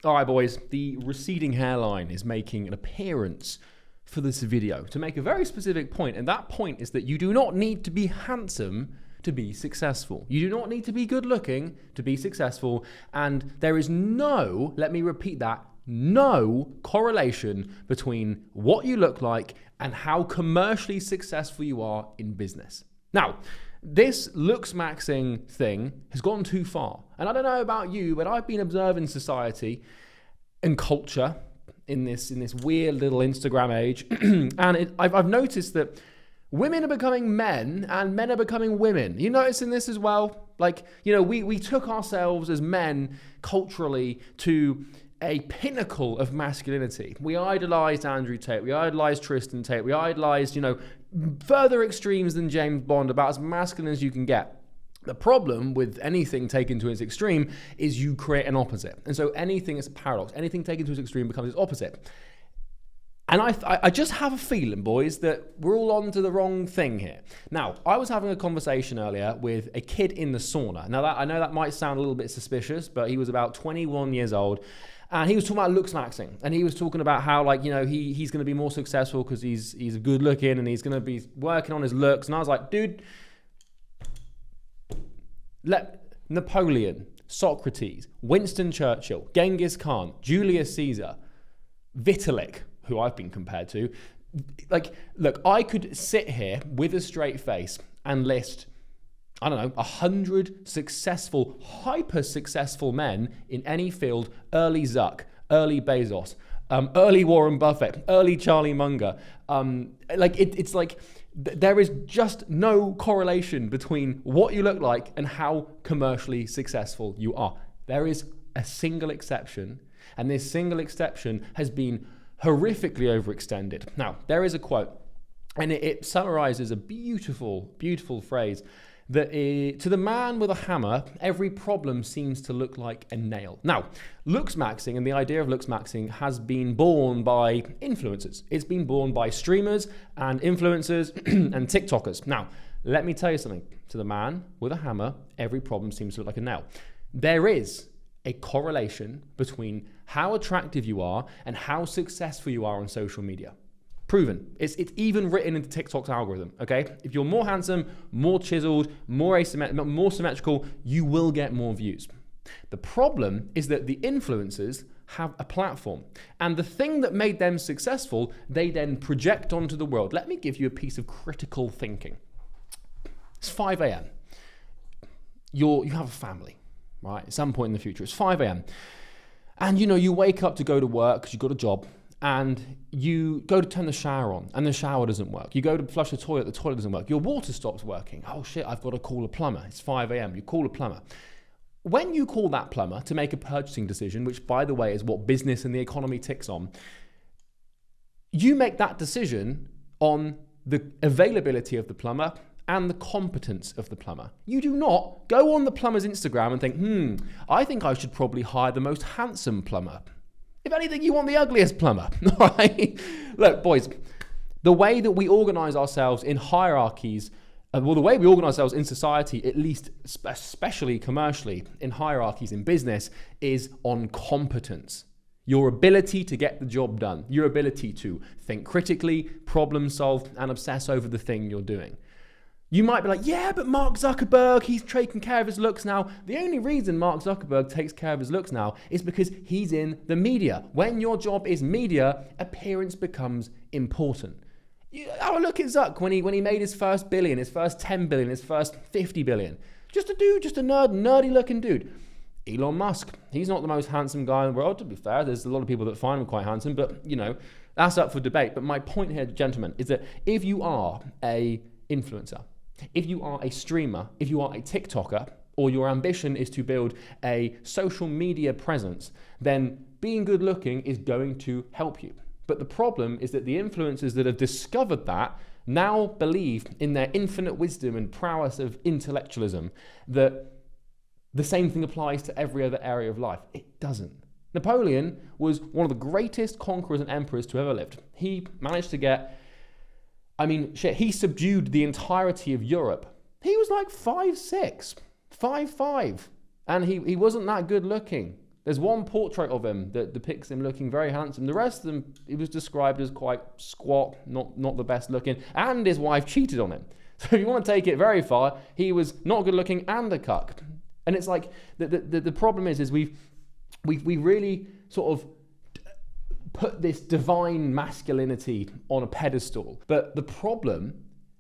All right, boys, the receding hairline is making an appearance for this video to make a very specific point, and that point is that you do not need to be handsome to be successful. You do not need to be good looking to be successful, and there is no, let me repeat that, no correlation between what you look like and how commercially successful you are in business. Now, this Looksmaxxing thing has gone too far. And I don't know about you, but I've been observing society and culture in this weird little Instagram age. And I've noticed that women are becoming men and men are becoming women. You noticing this as well? Like, you know, we took ourselves as men culturally to a pinnacle of masculinity. We idolized Andrew Tate, we idolized Tristan Tate, we idolized, you know, further extremes than James Bond, about as masculine as you can get. The problem with anything taken to its extreme is you create an opposite. And so anything is a paradox. Anything taken to its extreme becomes its opposite. And I just have a feeling, boys, that we're all on to the wrong thing here. Now, I was having a conversation earlier with a kid in the sauna. Now, I know that might sound a little bit suspicious, but he was about 21 years old. And he was talking about Looksmaxxing, and he was talking about how, like, you know, he's going to be more successful because he's good looking and he's going to be working on his looks. And I was like, dude, let Napoleon, Socrates, Winston Churchill, Genghis Khan, Julius Caesar, Vitalik, who I've been compared to, like, look, I could sit here with a straight face and list, I don't know, 100 successful, hyper-successful men in any field, early Zuck, early Bezos, early Warren Buffett, early Charlie Munger. It's like there is just no correlation between what you look like and how commercially successful you are. There is a single exception, and this single exception has been horrifically overextended. Now, there is a quote, and it summarizes a beautiful, beautiful phrase. That to the man with a hammer, every problem seems to look like a nail. Now, Looksmaxxing and the idea of Looksmaxxing has been born by influencers. It's been born by streamers and influencers and TikTokers. Now, let me tell you something. To the man with a hammer, every problem seems to look like a nail. There is a correlation between how attractive you are and how successful you are on social media. Proven. It's even written into TikTok's algorithm, okay? If you're more handsome, more chiseled, more symmetrical, you will get more views. The problem is that the influencers have a platform, and the thing that made them successful, they then project onto the world. Let me give you a piece of critical thinking. It's 5 a.m. You have a family, right? At some point in the future, it's 5 a.m. And, you know, you wake up to go to work because you've got a job, and you go to turn the shower on and the shower doesn't work. You go to flush the toilet doesn't work. Your water stops working. Oh shit, I've got to call a plumber. It's 5 a.m. You call a plumber. When you call that plumber to make a purchasing decision, which by the way is what business and the economy ticks on, you make that decision on the availability of the plumber and the competence of the plumber. You do not go on the plumber's Instagram and think, I think I should probably hire the most handsome plumber. If anything, you want the ugliest plumber, all right? Look, boys, the way that we organize ourselves in hierarchies, the way we organize ourselves in society, at least especially commercially, in hierarchies in business, is on competence. Your ability to get the job done, your ability to think critically, problem solve, and obsess over the thing you're doing. You might be like, yeah, but Mark Zuckerberg, he's taking care of his looks now. The only reason Mark Zuckerberg takes care of his looks now is because he's in the media. When your job is media, appearance becomes important. Have a look at Zuck when he made his first billion, his first 10 billion, his first 50 billion. Just a dude, just a nerdy looking dude. Elon Musk, he's not the most handsome guy in the world, to be fair. There's a lot of people that find him quite handsome, but, you know, that's up for debate. But my point here, gentlemen, is that if you are a influencer, if you are a streamer, if you are a TikToker, or your ambition is to build a social media presence, then being good looking is going to help you. But the problem is that the influencers that have discovered that now believe in their infinite wisdom and prowess of intellectualism that the same thing applies to every other area of life. It doesn't. Napoleon was one of the greatest conquerors and emperors to ever lived. He managed to get, he subdued the entirety of Europe. He was like 5'6", 5'5", and he wasn't that good looking. There's one portrait of him that depicts him looking very handsome. The rest of them, he was described as quite squat, not the best looking, and his wife cheated on him. So if you want to take it very far, he was not good looking and a cuck. And it's like, the problem is we really sort of put this divine masculinity on a pedestal. But the problem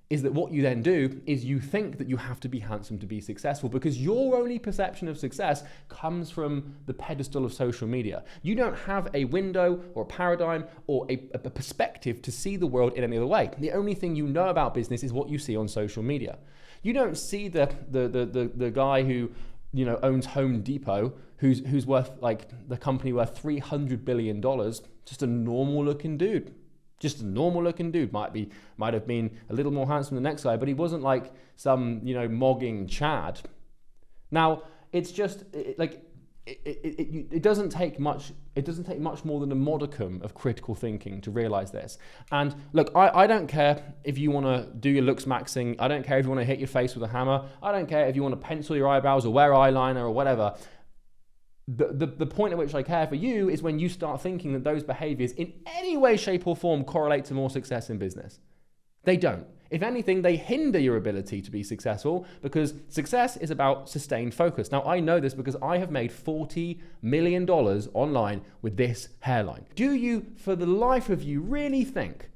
is that what you then do is you think that you have to be handsome to be successful, because your only perception of success comes from the pedestal of social media. You don't have a window or a paradigm or a perspective to see the world in any other way. The only thing you know about business is what you see on social media. You don't see the guy who owns Home Depot, who's worth, like, the company worth $300 billion, just a normal looking dude. Just a normal looking dude. Might have been a little more handsome than the next guy, but he wasn't like some, mogging Chad. Now, it's just it doesn't take much. It doesn't take much more than a modicum of critical thinking to realize this. And look, I don't care if you want to do your Looksmaxxing. I don't care if you want to hit your face with a hammer. I don't care if you want to pencil your eyebrows or wear eyeliner or whatever. The point at which I care for you is when you start thinking that those behaviors in any way, shape or form correlate to more success in business. They don't. If anything, they hinder your ability to be successful, because success is about sustained focus. Now, I know this because I have made $40 million online with this hairline. Do you, for the life of you, really think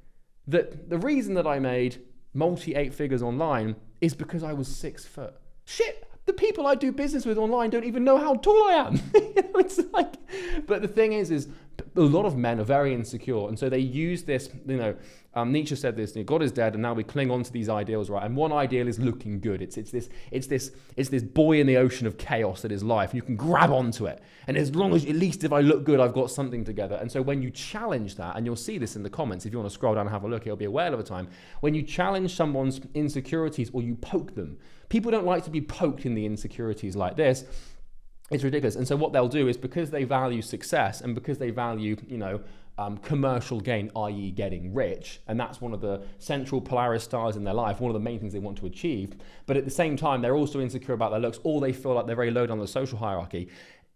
that the reason that I made multi-8 figures online is because I was 6 foot? Shit! The people I do business with online don't even know how tall I am. It's like, but the thing is a lot of men are very insecure, and so they use this. Nietzsche said this: God is dead, and now we cling on to these ideals, right? And one ideal is looking good. It's this buoy in the ocean of chaos that is life, and you can grab onto it. And as long as, at least if I look good, I've got something together. And so when you challenge that, and you'll see this in the comments, if you want to scroll down and have a look, it'll be a whale of a time. When you challenge someone's insecurities or you poke them, people don't like to be poked in the insecurities like this. It's ridiculous. And so what they'll do is, because they value success and because they value, commercial gain, i.e. getting rich, and that's one of the central Polaris stars in their life, one of the main things they want to achieve, but at the same time, they're also insecure about their looks, or they feel like they're very low down the social hierarchy.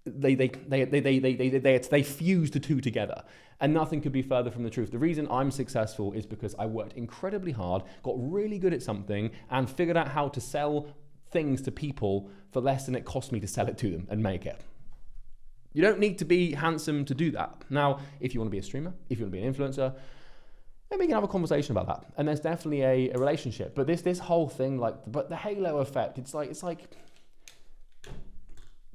They fuse the two together, and nothing could be further from the truth. The reason I'm successful is because I worked incredibly hard, got really good at something, and figured out how to sell things to people for less than it cost me to sell it to them and make it. You don't need to be handsome to do that. Now, if you want to be a streamer, if you want to be an influencer, maybe we can have a conversation about that. And there's definitely a relationship. But this whole thing, but the halo effect, it's like,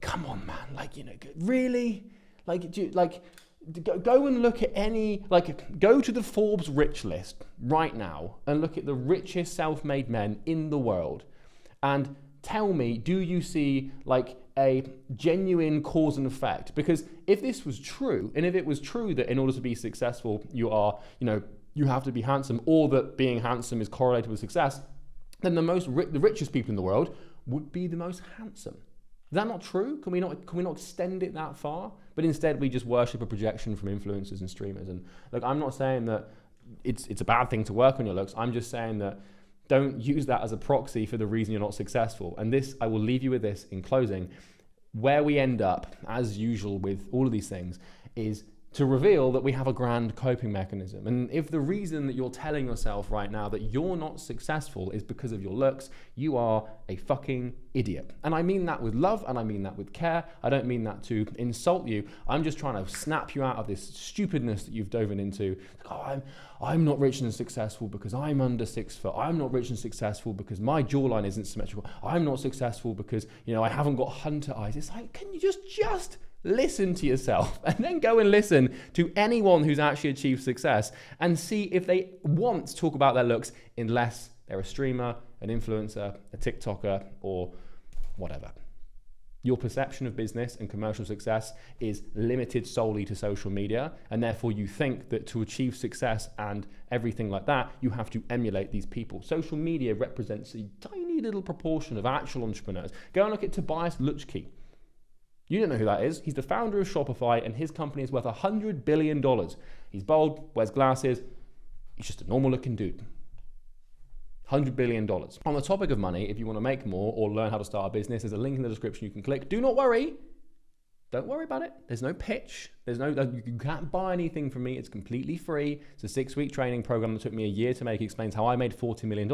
come on, man, really? Go and look at go to the Forbes rich list right now and look at the richest self-made men in the world and tell me, do you see a genuine cause and effect? Because if this was true, and if it was true that in order to be successful, you have to be handsome, or that being handsome is correlated with success, then the richest people in the world would be the most handsome. Is that not true? Can we not extend it that far? But instead we just worship a projection from influencers and streamers. And look, I'm not saying that it's a bad thing to work on your looks. I'm just saying that don't use that as a proxy for the reason you're not successful. And this, I will leave you with this in closing. Where we end up, as usual with all of these things, is to reveal that we have a grand coping mechanism. And if the reason that you're telling yourself right now that you're not successful is because of your looks, you are a fucking idiot. And I mean that with love, and I mean that with care. I don't mean that to insult you. I'm just trying to snap you out of this stupidness that you've dove into. I'm not rich and successful because I'm under 6 foot. I'm not rich and successful because my jawline isn't symmetrical. I'm not successful because, I haven't got hunter eyes. It's like, can you just listen to yourself, and then go and listen to anyone who's actually achieved success and see if they want to talk about their looks unless they're a streamer, an influencer, a TikToker, or whatever. Your perception of business and commercial success is limited solely to social media, and therefore you think that to achieve success and everything like that, you have to emulate these people. Social media represents a tiny little proportion of actual entrepreneurs. Go and look at Tobias Lutschke. You don't know who that is. He's the founder of Shopify, and his company is worth $100 billion. He's bald, wears glasses. He's just a normal looking dude. $100 billion. On the topic of money, if you want to make more or learn how to start a business, there's a link in the description you can click. Do not worry. don't worry about it. There's no pitch. You can't buy anything from me. It's completely free. It's a 6-week training program that took me a year to make. It explains how I made $40 million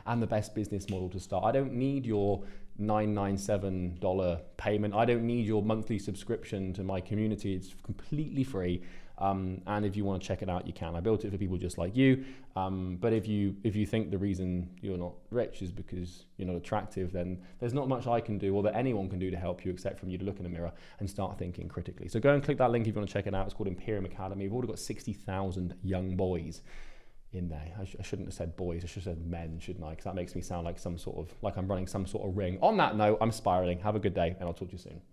and the best business model to start. I don't need your $997 payment. I don't need your monthly subscription to my community. It's completely free. And if you want to check it out, you can. I built it for people just like you. But if you think the reason you're not rich is because you're not attractive, then there's not much I can do or that anyone can do to help you except for you to look in a mirror and start thinking critically. So go and click that link if you want to check it out. It's called Imperium Academy. We've already got 60,000 young boys in there. I shouldn't have said boys. I should have said men, shouldn't I? Because that makes me sound like like I'm running some sort of ring. On that note, I'm spiraling. Have a good day, and I'll talk to you soon.